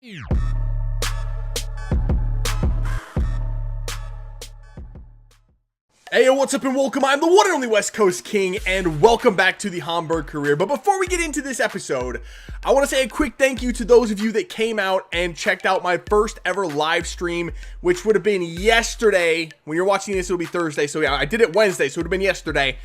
Hey, what's up and welcome. I'm the one and only West Coast King, and welcome back to the Hamburg career. But before we get into this episode, I want to say a quick thank you to those of you that came out and checked out my first ever live stream, which would have been yesterday. When you're watching this, it'll be Thursday. So yeah, I did it Wednesday, so it would have been yesterday.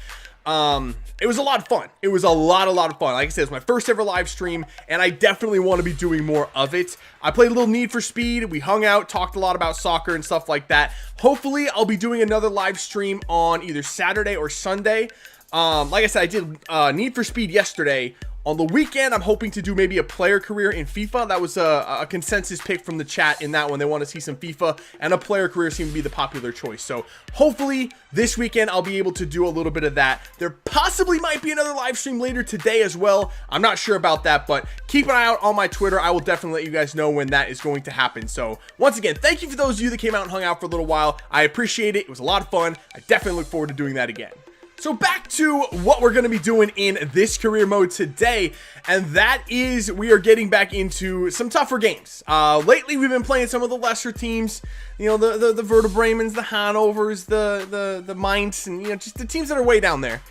It was a lot of fun. It was a lot of fun. Like I said, it's my first ever live stream, and I definitely want to be doing more of it. I played a little Need for Speed. We hung out, talked a lot about soccer and stuff like that. Hopefully, I'll be doing another live stream on either Saturday or Sunday. Like I said, I did Need for Speed yesterday. On the weekend, I'm hoping to do maybe a player career in FIFA. That was a consensus pick from the chat in that one. They want to see some FIFA, and a player career seemed to be the popular choice. So hopefully this weekend I'll be able to do a little bit of that. There possibly might be another live stream later today as well. I'm not sure about that, but keep an eye out on my Twitter. I will definitely let you guys know when that is going to happen. So once again, thank you for those of you that came out and hung out for a little while. I appreciate it. It was a lot of fun. I definitely look forward to doing that again. So back to what we're going to be doing in this career mode today, and that is we are getting back into some tougher games. Lately, we've been playing some of the lesser teams, you know, the Werder Bremens, the Hannovers, the Mainz, and, you know, just the teams that are way down there.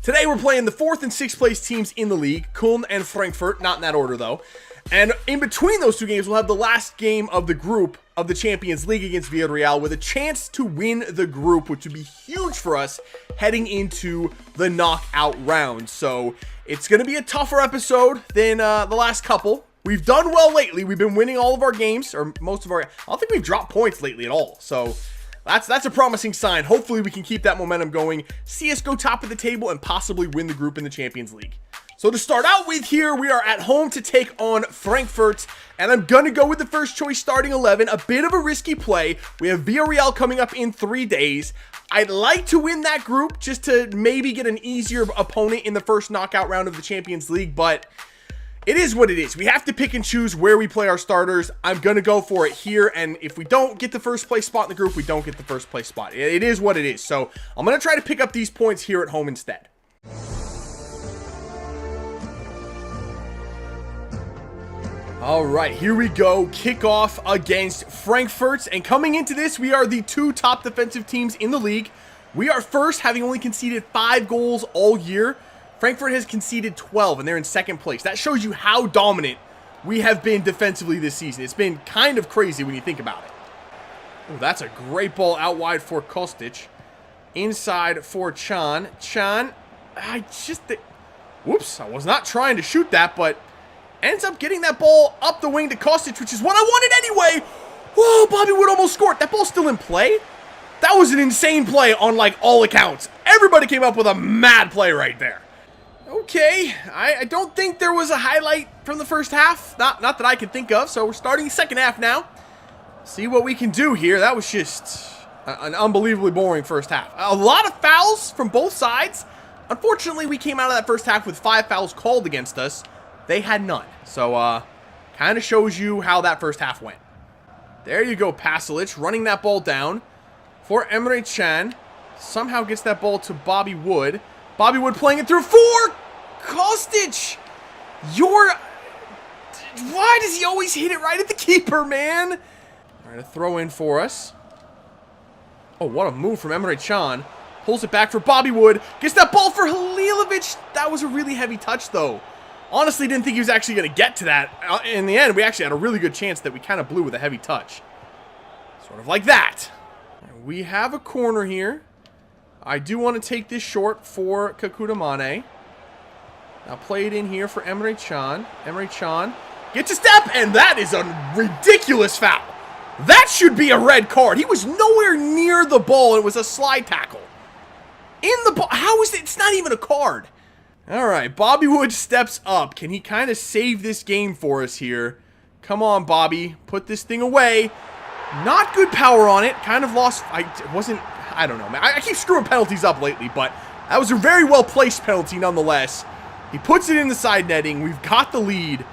Today, we're playing the 4th and 6th place teams in the league, Köln and Frankfurt, not in that order, though. And in between those two games, we'll have the last game of the group of the Champions League against Villarreal with a chance to win the group, which would be huge for us heading into the knockout round. So it's going to be a tougher episode than the last couple. We've done well lately. We've been winning all of our games, or most of our... I don't think we've dropped points lately at all. So that's a promising sign. Hopefully we can keep that momentum going, see us go top of the table, and possibly win the group in the Champions League. So to start out with here, we are at home to take on Frankfurt, and I'm going to go with the first choice starting 11. A bit of a risky play. We have Villarreal coming up in 3 days. I'd like to win that group just to maybe get an easier opponent in the first knockout round of the Champions League, but it is what it is. We have to pick and choose where we play our starters. I'm going to go for it here, and if we don't get the first place spot in the group, we don't get the first place spot. It is what it is, so I'm going to try to pick up these points here at home instead. All right, here we go. Kickoff against Frankfurt. And coming into this, we are the 2 top defensive teams in the league. We are first, having only conceded 5 goals all year. Frankfurt has conceded 12, and they're in 2nd place. That shows you how dominant we have been defensively this season. It's been kind of crazy when you think about it. Oh, that's a great ball out wide for Kostic. Inside for Can. Can, whoops, I was not trying to shoot that, but ends up getting that ball up the wing to Kostic, which is what I wanted anyway. Whoa, Bobby Wood almost scored. That ball's still in play? That was an insane play on, like, all accounts. Everybody came up with a mad play right there. Okay, I don't think there was a highlight from the first half. Not that I can think of, so we're starting the second half now. See what we can do here. That was just an unbelievably boring first half. A lot of fouls from both sides. Unfortunately, we came out of that first half with 5 fouls called against us. They had none. So, kind of shows you how that first half went. There you go, Pasalic, running that ball down for Emre Can. Somehow gets that ball to Bobby Wood. Bobby Wood playing it through for Kostic. Why does he always hit it right at the keeper, man? All right, a throw in for us. Oh, what a move from Emre Can. Pulls it back for Bobby Wood. Gets that ball for Halilovic. That was a really heavy touch, though. Honestly, didn't think he was actually going to get to that. In the end, we actually had a really good chance that we kind of blew with a heavy touch. Sort of like that. We have a corner here. I do want to take this short for Kekuta Mane. Now play it in here for Emre Can. Emre Can gets a step, and that is a ridiculous foul. That should be a red card. He was nowhere near the ball. It was a slide tackle. In the ball. How is it? It's not even a card. All right, Bobby Wood steps up. Can he kind of save this game for us here? Come on, Bobby. Put this thing away. Not good power on it. Kind of lost. I don't know, man. I keep screwing penalties up lately, but that was a very well-placed penalty nonetheless. He puts it in the side netting. We've got the lead.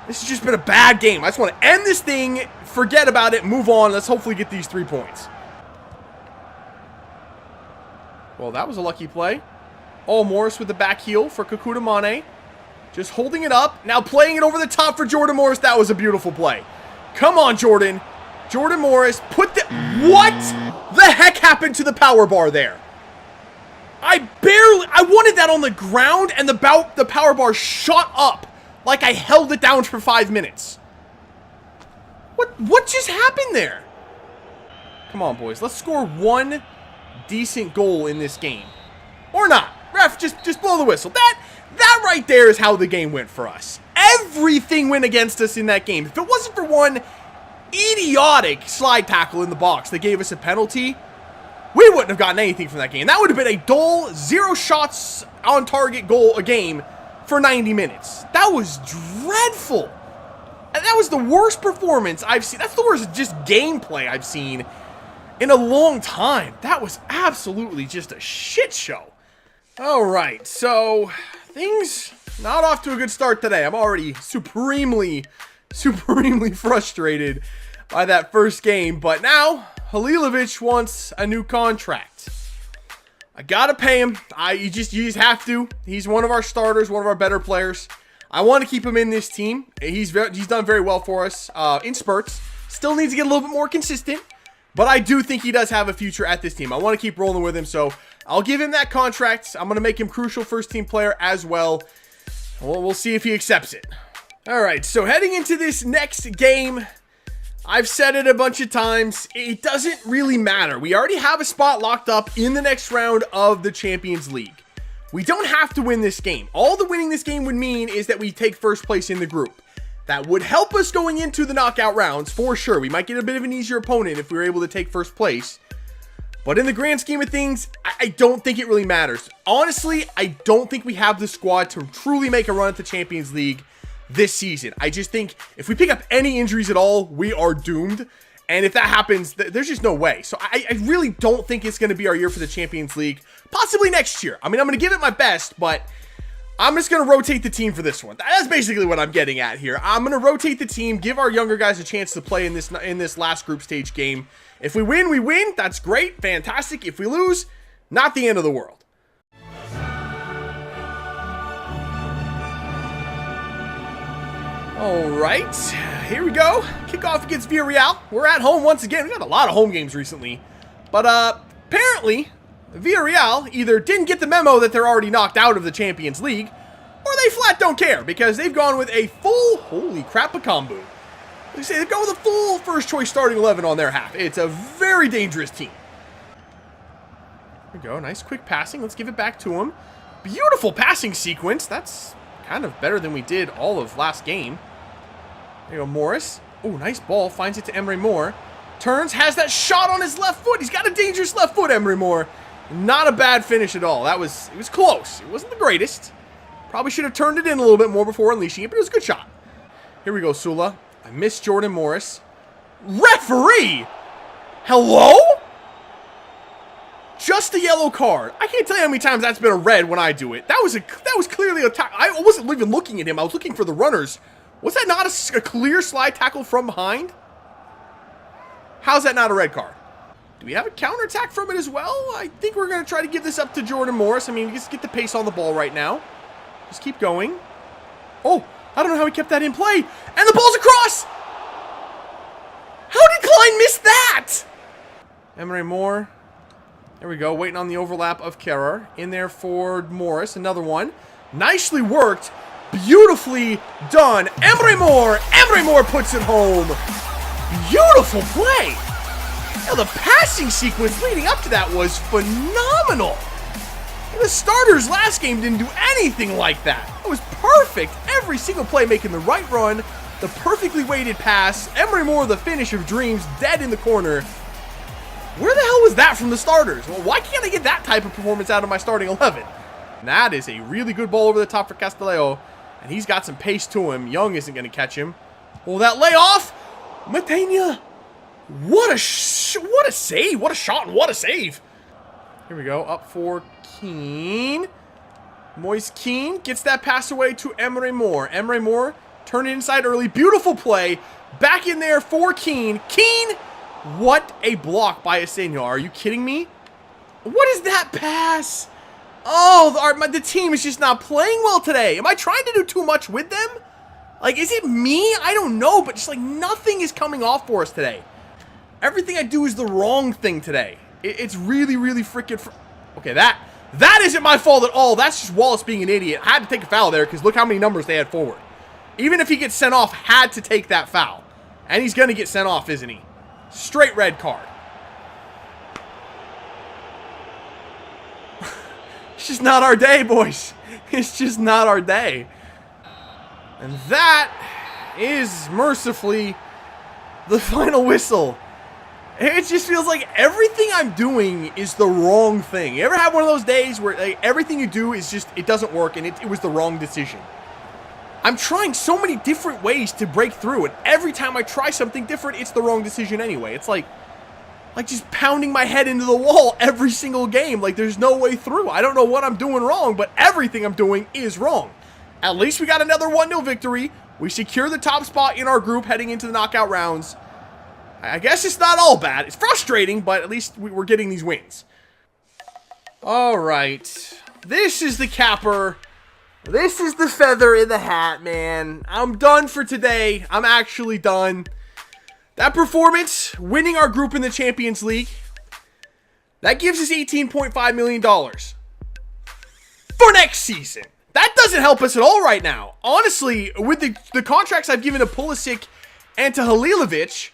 This has just been a bad game. I just want to end this thing, forget about it, move on. Let's hopefully get these 3 points. Well, that was a lucky play. Oh, Morris with the back heel for Kekuta Mane. Just holding it up. Now playing it over the top for Jordan Morris. That was a beautiful play. Come on, Jordan. Jordan Morris, put the... What the heck happened to the power bar there? I wanted that on the ground, and the power bar shot up like I held it down for 5 minutes. What just happened there? Come on, boys. Let's score one decent goal in this game. Or not. Ref, just blow the whistle. That right there is how the game went for us. Everything went against us in that game. If it wasn't for one idiotic slide tackle in the box that gave us a penalty, we wouldn't have gotten anything from that game. That would have been a dull, 0 shots on target goal a game for 90 minutes. That was dreadful. And that was the worst performance I've seen. That's the worst just gameplay I've seen in a long time. That was absolutely just a shit show. All right, so things not off to a good start today. I'm already supremely frustrated by that first game, but now Halilovic wants a new contract. I gotta pay him. You just have to. He's one of our starters, one of our better players. I want to keep him in this team. He's done very well for us in spurts. Still needs to get a little bit more consistent, but I do think he does have a future at this team. I want to keep rolling with him, so I'll give him that contract. I'm going to make him crucial first team player as well. We'll see if he accepts it. All right, so heading into this next game, I've said it a bunch of times, it doesn't really matter. We already have a spot locked up in the next round of the Champions League. We don't have to win this game. All the winning this game would mean is that we take first place in the group. That would help us going into the knockout rounds, for sure. We might get a bit of an easier opponent if we were able to take first place. But in the grand scheme of things, I don't think it really matters. Honestly, I don't think we have the squad to truly make a run at the Champions League this season. I just think if we pick up any injuries at all, we are doomed. And if that happens, there's just no way. So I really don't think it's going to be our year for the Champions League. Possibly next year. I mean, I'm going to give it my best, but I'm just going to rotate the team for this one. That's basically what I'm getting at here. I'm going to rotate the team, give our younger guys a chance to play in this last group stage game. If we win, we win. That's great. Fantastic. If we lose, not the end of the world. All right, here we go. Kickoff against Villarreal. We're at home once again. We've had a lot of home games recently. But apparently, Villarreal either didn't get the memo that they're already knocked out of the Champions League, or they flat don't care because they've gone with a full, holy crap, a combo. They say they go with a full first choice starting 11 on their half. It's a very dangerous team. There we go. Nice quick passing. Let's give it back to him. Beautiful passing sequence. That's kind of better than we did all of last game. There you go, Morris. Oh, nice ball. Finds it to Emre Moore. Turns, has that shot on his left foot. He's got a dangerous left foot, Emre Moore. Not a bad finish at all. It was close. It wasn't the greatest. Probably should have turned it in a little bit more before unleashing it, but it was a good shot. Here we go, Sula. I missed Jordan Morris. Referee! Hello? Just a yellow card. I can't tell you how many times that's been a red when I do it. That was clearly a tackle. I wasn't even looking at him. I was looking for the runners. Was that not a clear slide tackle from behind? How's that not a red card? Do we have a counterattack from it as well? I think we're going to try to give this up to Jordan Morris. I mean, just get the pace on the ball right now. Just keep going. Oh, I don't know how he kept that in play. And the ball's across! How did Klein miss that? Emre Moore. There we go, waiting on the overlap of Kerrer. In there for Morris, another one. Nicely worked. Beautifully done. Emre Moore puts it home. Beautiful play. Now, the passing sequence leading up to that was phenomenal. The starters last game didn't do anything like that. It was perfect. Every single play making the right run, the perfectly weighted pass. Emre Moore, the finish of dreams, dead in the corner. Where the hell was that from the starters? Well, why can't I get that type of performance out of my starting 11? And that is a really good ball over the top for Castelleo. And he's got some pace to him. Young isn't going to catch him. Oh, that layoff! Matania! What a save! What a shot and what a save! Here we go. Up for Keane. Moise Keane gets that pass away to Emre Moore. Emre Moore turn it inside early. Beautiful play. Back in there for Keane. Keane! What a block by Asenio. Are you kidding me? What is that pass? Oh, the team is just not playing well today. Am I trying to do too much with them? Like, is it me? I don't know, but just like nothing is coming off for us today. Everything I do is the wrong thing today. It's really, really freaking... Okay, that isn't my fault at all. That's just Wallace being an idiot. I had to take a foul there because look how many numbers they had forward. Even if he gets sent off, had to take that foul. And he's going to get sent off, isn't he? Straight red card. It's just not our day, boys. It's just not our day. And that is mercifully the final whistle. It just feels like everything I'm doing is the wrong thing. You ever have one of those days where like, everything you do is just, it doesn't work and it was the wrong decision? I'm trying so many different ways to break through, and every time I try something different, it's the wrong decision anyway. It's like just pounding my head into the wall every single game. Like there's no way through. I don't know what I'm doing wrong, but everything I'm doing is wrong. At least we got another 1-0 victory. We secure the top spot in our group heading into the knockout rounds. I guess it's not all bad. It's frustrating, but at least we're getting these wins. All right. This is the capper. This is the feather in the hat, man. I'm done for today. I'm actually done. That performance, winning our group in the Champions League, that gives us $18.5 million for next season. That doesn't help us at all right now. Honestly, with the contracts I've given to Pulisic and to Halilovic,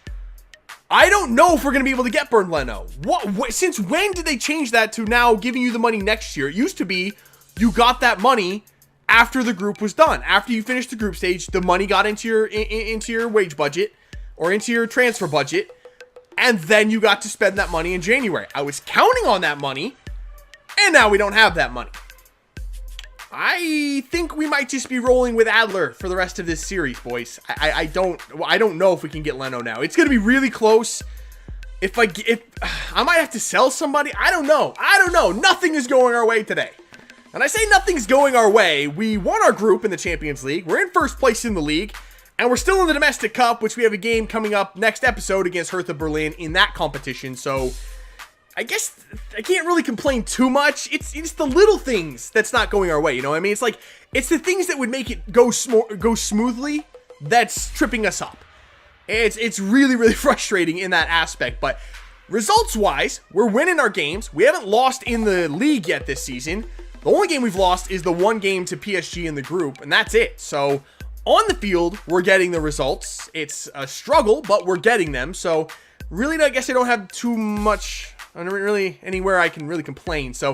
I don't know if we're going to be able to get Bernd Leno. Since when did they change that to now giving you the money next year? It used to be you got that money after the group was done. After you finished the group stage, the money got into your wage budget or into your transfer budget, and then you got to spend that money in January. I was counting on that money, and now we don't have that money. I think we might just be rolling with Adler for the rest of this series, boys. I don't know if we can get Leno now. It's going to be really close. If I might have to sell somebody. I don't know. Nothing is going our way today. And I say nothing's going our way. We won our group in the Champions League. We're in first place in the league. And we're still in the Domestic Cup, which we have a game coming up next episode against Hertha Berlin in that competition. So I guess I can't really complain too much. It's the little things that's not going our way, you know what I mean? It's like, it's the things that would make it go smoothly that's tripping us up. It's really, really frustrating in that aspect, but results-wise, we're winning our games. We haven't lost in the league yet this season. The only game we've lost is the one game to PSG in the group, and that's it. So on the field, we're getting the results. It's a struggle, but we're getting them. So really, I guess I don't have too much... really anywhere I can really complain. So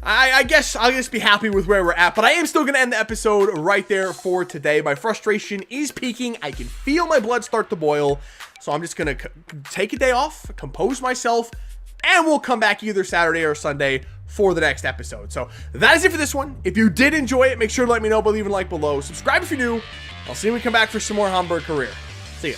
I guess I'll just be happy with where we're at, but I am still going to end the episode right there for today. My frustration is peaking. I can feel my blood start to boil. So I'm just going to take a day off, compose myself, and we'll come back either Saturday or Sunday for the next episode. So that is it for this one. If you did enjoy it, make sure to let me know by leaving a like below. Subscribe if you're new. I'll see you when we come back for some more Hamburg career. See ya.